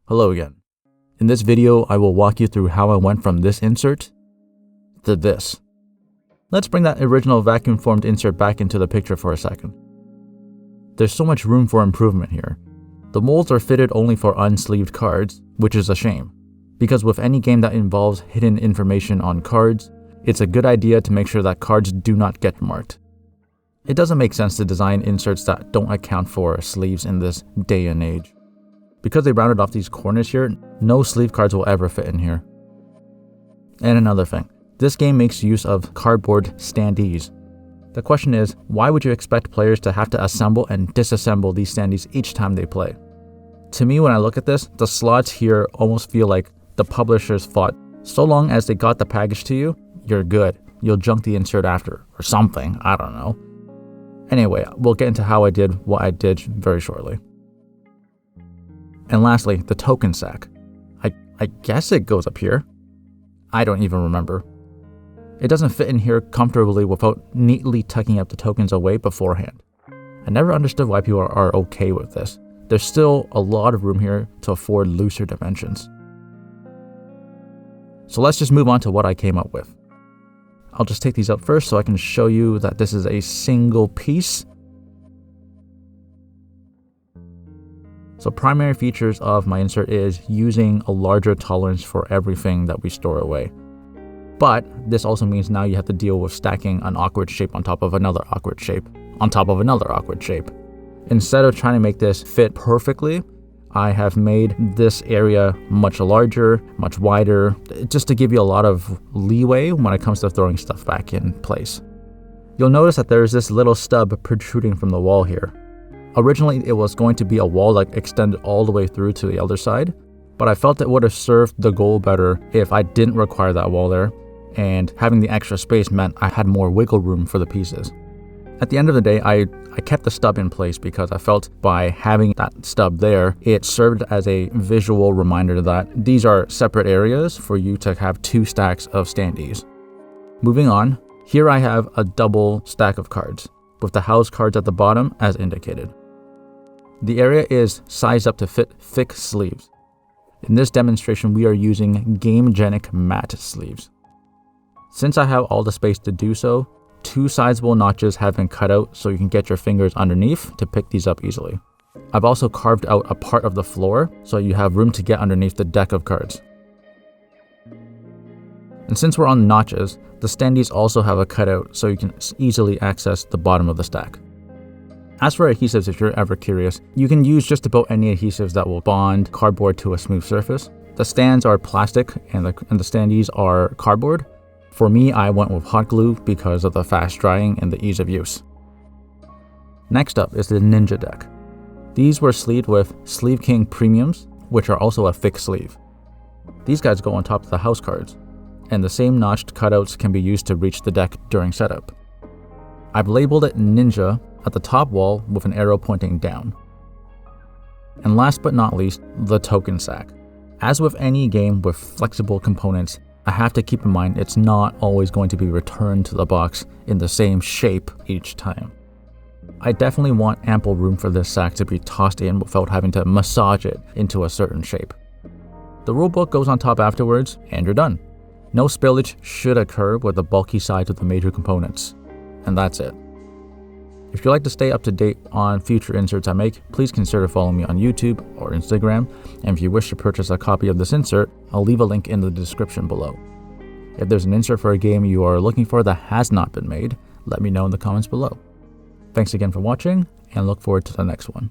Hello again. In this video, I will walk you through how I went from this insert to this. Let's bring that original vacuum formed insert back into the picture for a second. There's so much room for improvement here. The molds are fitted only for unsleeved cards, which is a shame, because with any game that involves hidden information on cards, it's a good idea to make sure that cards do not get marked. It doesn't make sense to design inserts that don't account for sleeves in this day and age. Because they rounded off these corners here, no sleeve cards will ever fit in here. And another thing, this game makes use of cardboard standees. The question is, why would you expect players to have to assemble and disassemble these standees each time they play? To me, when I look at this, the slots here almost feel like the publishers thought, so long as they got the package to you, you're good. You'll junk the insert after, or something, I don't know. Anyway, we'll get into how I did what I did very shortly. And lastly, the token sack. I guess it goes up here. I don't even remember. It doesn't fit in here comfortably without neatly tucking up the tokens away beforehand. I never understood why people are okay with this. There's still a lot of room here to afford looser dimensions. So let's just move on to what I came up with. I'll just take these out first so I can show you that this is a single piece. So primary features of my insert is using a larger tolerance for everything that we store away. But this also means now you have to deal with stacking an awkward shape on top of another awkward shape, on top of another awkward shape. Instead of trying to make this fit perfectly, I have made this area much larger, much wider, just to give you a lot of leeway when it comes to throwing stuff back in place. You'll notice that there's this little stub protruding from the wall here. Originally, it was going to be a wall that extended all the way through to the other side, but I felt it would have served the goal better if I didn't require that wall there, and having the extra space meant I had more wiggle room for the pieces. At the end of the day, I kept the stub in place because I felt by having that stub there, it served as a visual reminder that these are separate areas for you to have two stacks of standees. Moving on, here I have a double stack of cards, with the house cards at the bottom as indicated. The area is sized up to fit thick sleeves. In this demonstration, we are using GameGenic matte sleeves. Since I have all the space to do so, two sizable notches have been cut out so you can get your fingers underneath to pick these up easily. I've also carved out a part of the floor so you have room to get underneath the deck of cards. And since we're on notches, the standees also have a cutout so you can easily access the bottom of the stack. As for adhesives, if you're ever curious, you can use just about any adhesives that will bond cardboard to a smooth surface. The stands are plastic and the standees are cardboard. For me, I went with hot glue because of the fast drying and the ease of use. Next up is the Ninja deck. These were sleeved with Sleeve King Premiums, which are also a thick sleeve. These guys go on top of the house cards, and the same notched cutouts can be used to reach the deck during setup. I've labeled it Ninja at the top wall with an arrow pointing down. And last but not least, the token sack. As with any game with flexible components, I have to keep in mind it's not always going to be returned to the box in the same shape each time. I definitely want ample room for this sack to be tossed in without having to massage it into a certain shape. The rulebook goes on top afterwards, and you're done. No spillage should occur with the bulky sides of the major components. And that's it. If you'd like to stay up to date on future inserts I make, please consider following me on YouTube or Instagram, and if you wish to purchase a copy of this insert, I'll leave a link in the description below. If there's an insert for a game you are looking for that has not been made, let me know in the comments below. Thanks again for watching, and look forward to the next one.